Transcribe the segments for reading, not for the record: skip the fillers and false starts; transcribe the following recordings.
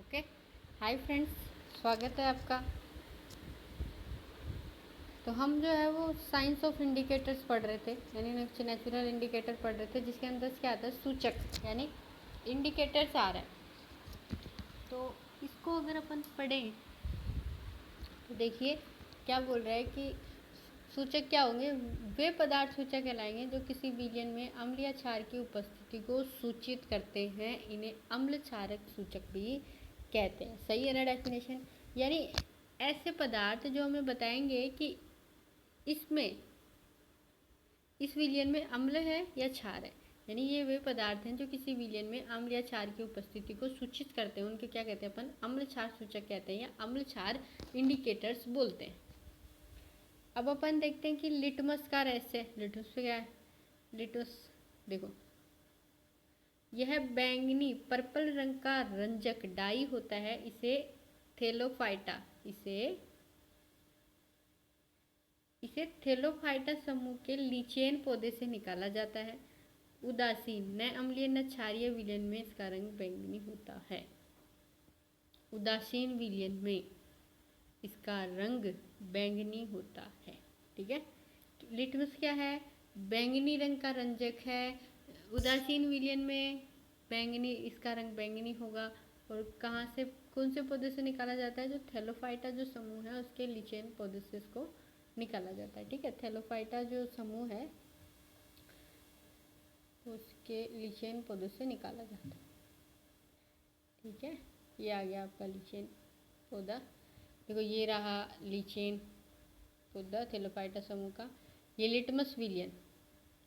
Okay. Hi friends, स्वागत है आपका। तो हम जो है वो साइंस ऑफ इंडिकेटर्स पढ़ रहे थे, यानी नेचुरल इंडिकेटर पढ़ रहे थे, जिसके अंदर क्या आता है, सूचक, यानी इंडिकेटर्स आ रहा है। तो इसको अगर अपन पढ़ें तो देखिए क्या बोल रहा है कि सूचक क्या होंगे, वे पदार्थ सूचक कहलाएंगे जो किसी विलयन में अम्ल या क्षार की उपस्थिति को सूचित करते हैं। इन्हें अम्ल क्षारक सूचक भी कहते हैं। सही है ना डेफिनेशन। यानी ऐसे पदार्थ जो हमें बताएंगे कि इसमें इस विलयन में अम्ल है या क्षार है, यानी ये वे पदार्थ हैं जो किसी विलयन में अम्ल या क्षार की उपस्थिति को सूचित करते हैं। उनके क्या कहते हैं अपन, अम्ल क्षार सूचक कहते हैं या अम्ल क्षार इंडिकेटर्स बोलते हैं। अब अपन देखते हैं कि लिटमस का रहस्य। लिटमस पे क्या है, लिटमस देखो, यह बैंगनी पर्पल रंग का रंजक डाई होता है। इसे थेलोफाइटा इसे थेलोफाइटा समूह के लीचेन पौधे से निकाला जाता है। उदासीन न अम्लीय न क्षारीय विलयन में इसका रंग बैंगनी होता है। उदासीन विलयन में इसका रंग बैंगनी होता है। ठीक है, लिटमस क्या है, बैंगनी रंग का रंजक है। उदासीन विलयन में बैंगनी, इसका रंग बैंगनी होगा। और कहाँ से, कौन से पौधे से निकाला जाता है, जो थैलोफाइटा जो समूह है उसके लीचेन पौधे से इसको निकाला जाता है। ठीक है, थैलोफाइटा जो समूह है उसके लीचेन पौधे से निकाला जाता है। ठीक है, ये आ गया आपका लीचेन पौधा। देखो ये रहा लीचेन पौधा थैलोफाइटा समूह का। ये लिटमस विलियन,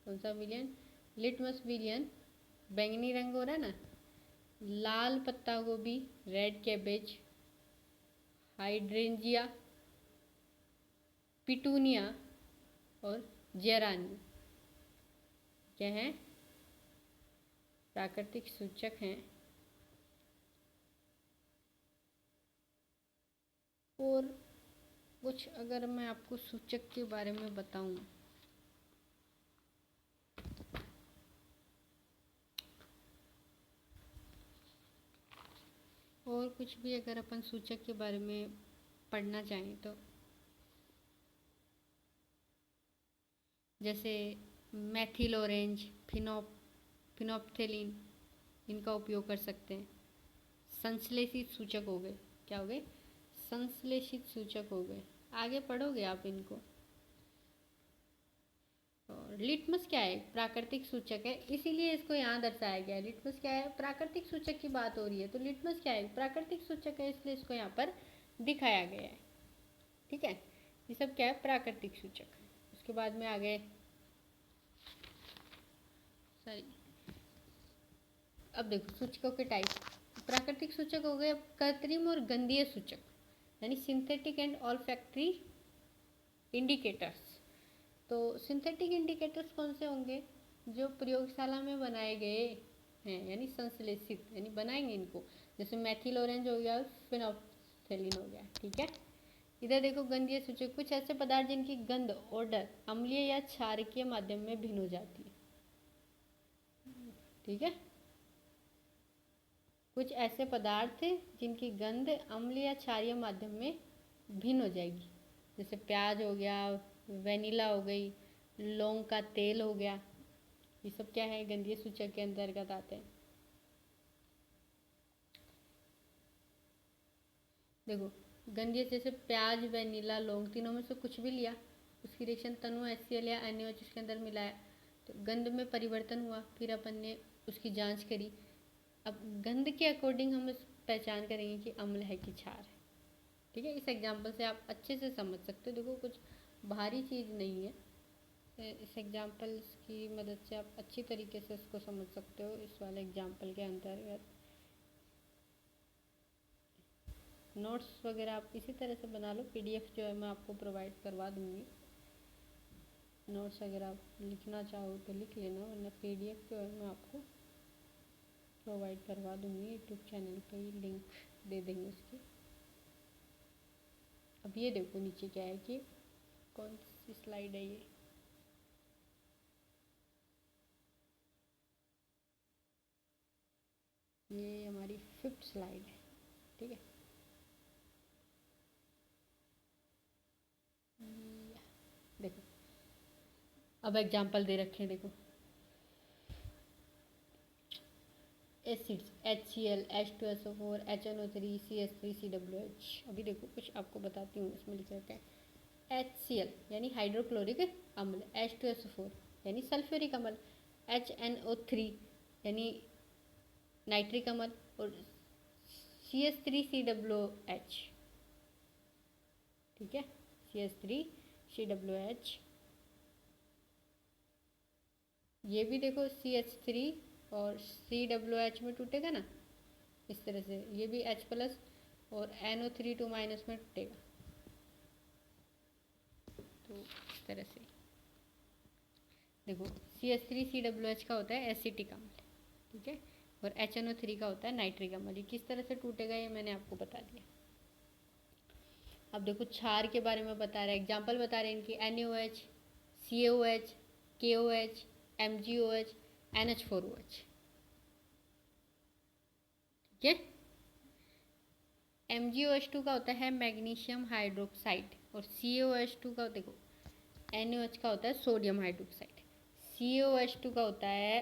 कौन सा विलियन, लिटमस विलियन, बैंगनी रंग हो रहा है ना। लाल पत्ता गोभी, रेड कैबेज, हाइड्रेंजिया, पिटूनिया और जेरानी क्या है, प्राकृतिक सूचक हैं। और कुछ अगर मैं आपको सूचक के बारे में बताऊं, और कुछ भी अगर अपन सूचक के बारे में पढ़ना चाहें तो जैसे मैथिल ऑरेंज, फिनोप्थेलिन, इनका उपयोग कर सकते हैं। संश्लेषित सूचक हो गए, क्या हो गए, संश्लेषित सूचक हो गए। आगे पढ़ोगे आप इनको। और लिटमस क्या है, प्राकृतिक सूचक है, इसीलिए इसको यहाँ दर्शाया गया है। लिटमस क्या है, प्राकृतिक सूचक की बात हो रही है, तो लिटमस क्या है, प्राकृतिक सूचक है, इसलिए इसको यहाँ पर दिखाया गया है। ठीक है, ये सब क्या है, प्राकृतिक सूचक। उसके बाद में आ गए, सॉरी, अब देखो सूचकों के टाइप। प्राकृतिक सूचक हो गए कृत्रिम और गंधीय सूचक, यानी सिंथेटिक एंड ऑल्फैक्टरी इंडिकेटर्स। तो सिंथेटिक इंडिकेटर्स कौन से होंगे, जो प्रयोगशाला में बनाए गए हैं, यानी संश्लेषित, यानी बनाएंगे इनको। जैसे मैथिल ऑरेंज हो गया, फिनोप्थेलिन हो गया। ठीक है, इधर देखो गंधीय सूचक, कुछ ऐसे पदार्थ जिनकी गंध, ऑर्डर अम्लीय या क्षारकीय माध्यम में भिन्न हो जाती है। ठीक है, कुछ ऐसे पदार्थ जिनकी गंध अम्ल या क्षारीय माध्यम में भिन्न हो जाएगी। जैसे प्याज हो गया, वेनिला हो गई, लौंग का तेल हो गया, ये सब क्या है, गंधीय सूचक के अंतर्गत आते हैं। देखो गंधीय, जैसे प्याज, वेनिला, लौंग, तीनों में से कुछ भी लिया, उसकी रिएक्शन तनु HCl या NaOH उसके अंदर मिलाया, तो गंध में परिवर्तन हुआ, फिर अपन ने उसकी जांच करी। अब गंध के अकॉर्डिंग हम इस पहचान करेंगे कि अम्ल है कि क्षार है। ठीक है, इस एग्जाम्पल से आप अच्छे से समझ सकते हो। देखो कुछ भारी चीज़ नहीं है, इस एग्जाम्पल्स की मदद से आप अच्छी तरीके से इसको समझ सकते हो। इस वाले एग्जाम्पल के अंतर्गत नोट्स वगैरह आप इसी तरह से बना लो। PDF जो है मैं आपको प्रोवाइड करवा दूँगी। नोट्स अगर आप लिखना चाहो तो लिख लेना, वरना PDF जो है मैं आपको प्रोवाइड करवा दूँगी। यूट्यूब चैनल पे ही लिंक दे देंगे उसकी। अब ये देखो नीचे क्या है, कि कौन सी स्लाइड है ये हमारी 5th स्लाइड है। ठीक है। देखो अब एग्जाम्पल दे रखे हैं, देखो acids HCl H2SO4 HNO3 CH3 CWH। अभी देखो कुछ आपको बताती हूँ, इसमें लिखा है HCl यानी हाइड्रोक्लोरिक अम्ल, H2SO4 यानी सल्फ्यूरिक अम्ल, HNO3 यानी नाइट्रिक अम्ल और CH3CWH। ठीक है, CH3CWH। ये भी देखो CH3 और CWH में टूटेगा ना, इस तरह से ये भी H+ और NO3 2- में टूटेगा। तो इस तरह से देखो CH3CWH का होता है एसिटिक अम्ल, ठीक है, और HNO3 का होता है नाइट्रिक अम्ल। ये किस तरह से टूटेगा ये मैंने आपको बता दिया। अब देखो क्षार के बारे में बता रहे हैं, एग्जाम्पल बता रहे हैं इनकी NaOH, CaOH, KOH, MgOH, NH4OH। ठीक है, MgOH2 का होता है मैग्नीशियम हाइड्रोक्साइड और CaOH2 का देखो NaOH का होता है सोडियम हाइड्रोक्साइड, CaOH2 का होता है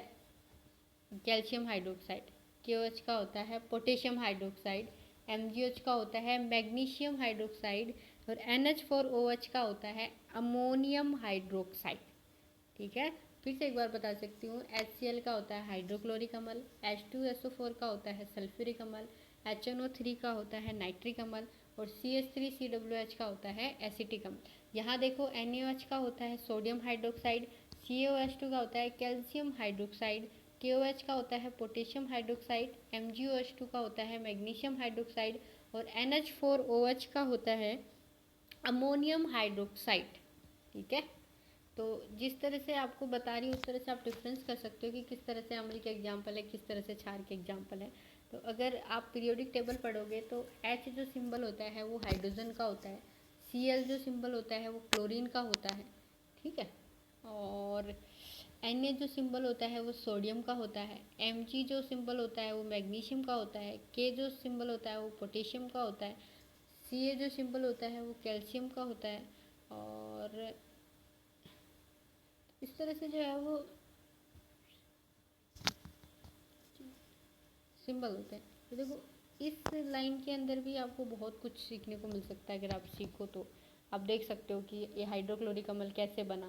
कैल्शियम हाइड्रोक्साइड, KOH का होता है पोटेशियम हाइड्रोक्साइड, MgOH का होता है मैग्नीशियम हाइड्रोक्साइड और NH4OH का होता है अमोनियम हाइड्रोक्साइड। ठीक है, फिर से एक बार बता सकती हूँ, HCl का होता है हाइड्रोक्लोरिक अम्ल, H2SO4 का होता है सल्फ्यूरिक अम्ल, HNO3 का होता है नाइट्रिक अम्ल और CH3CWH का होता है एसिटिक अम्ल। यहाँ देखो NaOH का होता है सोडियम हाइड्रोक्साइड, CaOH2 का होता है कैल्शियम हाइड्रोक्साइड, KOH का होता है पोटेशियम हाइड्रोक्साइड, MgOH2 का होता है मैग्नीशियम हाइड्रोक्साइड और NH4OH का होता है अमोनियम हाइड्रोक्साइड। ठीक है, तो जिस तरह से आपको बता रही हूँ उस तरह से आप डिफरेंस कर सकते हो कि किस तरह से अम्ल के एग्जाम्पल है, किस तरह से क्षार के एग्जाम्पल है। तो अगर आप पीरियोडिक टेबल पढ़ोगे तो H जो सिंबल होता है वो हाइड्रोजन का होता है, Cl जो सिंबल होता है वो क्लोरीन का होता है। ठीक है, और Na जो सिंबल होता है वो सोडियम का होता है, Mg जो सिंबल होता है वो मैग्नीशियम का होता है, K जो सिंबल होता है वो पोटेशियम का होता है, Ca जो सिंबल होता है वो कैल्शियम का होता है। और इस तरह से जो है वो सिंबल होते हैं। तो देखो इस लाइन के अंदर भी आपको बहुत कुछ सीखने को मिल सकता है, अगर आप सीखो तो आप देख सकते हो कि ये हाइड्रोक्लोरिक अम्ल कैसे बना,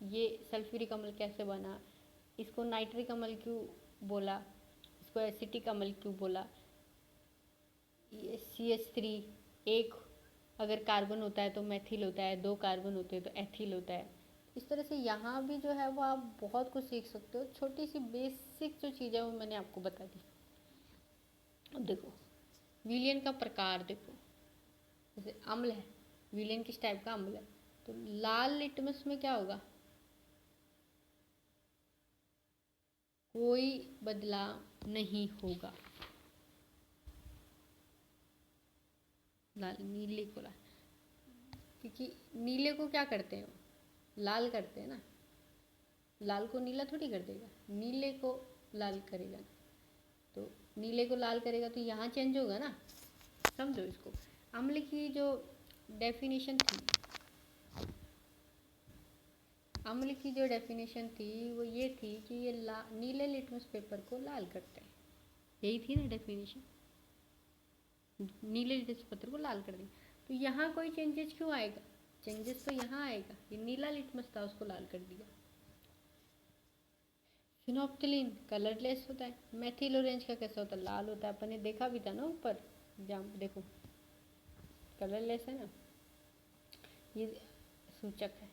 ये सल्फ्यूरिक अम्ल कैसे बना, इसको नाइट्रिक अम्ल क्यों बोला, इसको एसिटिक अम्ल क्यों बोला, ये CH3 एक अगर कार्बन होता है तो मैथिल होता है, 2 कार्बन होते हैं तो एथिल होता है। इस तरह से यहाँ भी जो है वो आप बहुत कुछ सीख सकते हो। छोटी सी बेसिक जो चीज़ है वो मैंने आपको बता दी। अब देखो विलियन का प्रकार देखो, जैसे अम्ल है, विलियन किस टाइप का अम्ल है, तो लाल लिटमस में क्या होगा, कोई बदलाव नहीं होगा। लाल नीले को लाल, क्योंकि नीले को क्या करते हैं, लाल करते हैं ना, लाल को नीला थोड़ी कर देगा, नीले को लाल करेगा। तो नीले को लाल करेगा तो यहाँ चेंज होगा ना, समझो इसको। अम्ल की जो डेफिनेशन थी, अम्ल की जो डेफिनेशन थी वो ये थी कि ये नीले लिटमस पेपर को लाल करते हैं, यही थी ना डेफिनेशन, नीले लिटमस पेपर को लाल कर देंगे। तो यहाँ कोई चेंजेस क्यों आएगा, चेंजेस तो यहाँ आएगा, ये नीला लिटमस था उसको लाल कर दिया। फिनोप्थिलीन कलरलेस होता है, मेथिल ऑरेंज का कैसा होता है, लाल होता है, अपन ने देखा भी था ना ऊपर एग्जाम, देखो कलरलेस है ना, ये सूचक है।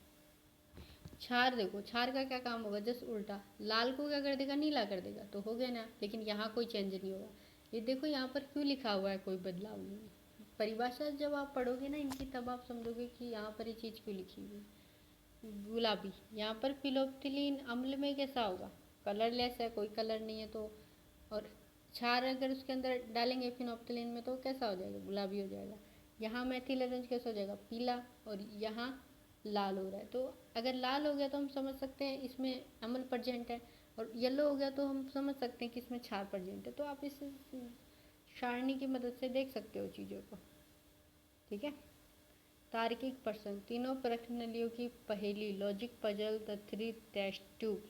क्षार देखो, क्षार का क्या काम होगा, जस्ट उल्टा, लाल को क्या कर देगा, नीला कर देगा, तो हो गया ना, लेकिन यहाँ कोई चेंज नहीं होगा। ये देखो यहाँ पर क्यों लिखा हुआ है कोई बदलाव नहीं है, परिभाषा जब आप पढ़ोगे ना इनकी तब आप समझोगे कि यहाँ पर ये चीज़ क्यों लिखी हुई है। गुलाबी, यहाँ पर फिनोप्थिलीन अम्ल में कैसा होगा, कलरलेस है, कोई कलर नहीं है, तो और क्षार अगर उसके अंदर डालेंगे फिनोप्थिलीन में तो कैसा हो जाएगा, गुलाबी हो जाएगा। यहाँ मेथिल ऑरेंज कैसा हो जाएगा, पीला, और यहाँ लाल हो रहा है। तो अगर लाल हो गया तो हम समझ सकते हैं इसमें अम्ल प्रेजेंट है, और येलो हो गया तो हम समझ सकते हैं कि इसमें क्षार प्रेजेंट है। तो आप इस सारणी की मदद से देख सकते हो चीज़ों को। ठीक है। तार्किक प्रश्न, तीनों प्रश्नावलियों की पहेली, logic puzzle, the three test tube.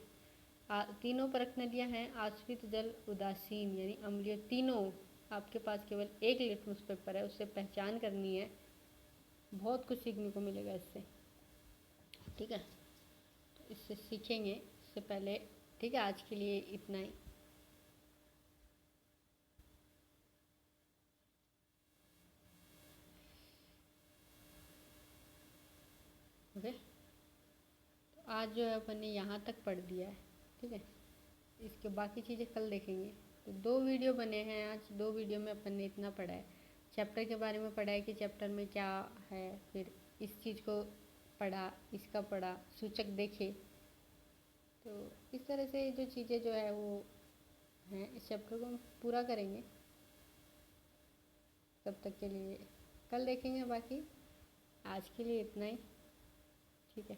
तीनों प्रश्नावलियाँ हैं आश्रित, जल, उदासीन यानी अम्लीय। तीनों आपके पास केवल एक लिटमस पेपर है, उससे पहचान करनी है। बहुत कुछ सीखने को मिलेगा इससे। ठीक है, तो इससे सीखेंगे। इससे पहले ठीक है, आज के लिए इतना ही। ओके, तो आज जो है अपन ने यहाँ तक पढ़ दिया है। ठीक है, इसके बाकी चीज़ें कल देखेंगे। तो 2 वीडियो बने हैं आज। 2 वीडियो में अपन ने इतना पढ़ा है। चैप्टर के बारे में पढ़ा है कि चैप्टर में क्या है, फिर इस चीज़ को पढ़ा, इसका पढ़ा, सूचक देखे। तो इस तरह से जो चीज़ें जो है वो हैं, इस चैप्टर को हम पूरा करेंगे। तब तक के लिए कल देखेंगे बाकी। आज के लिए इतना ही। ठीक है।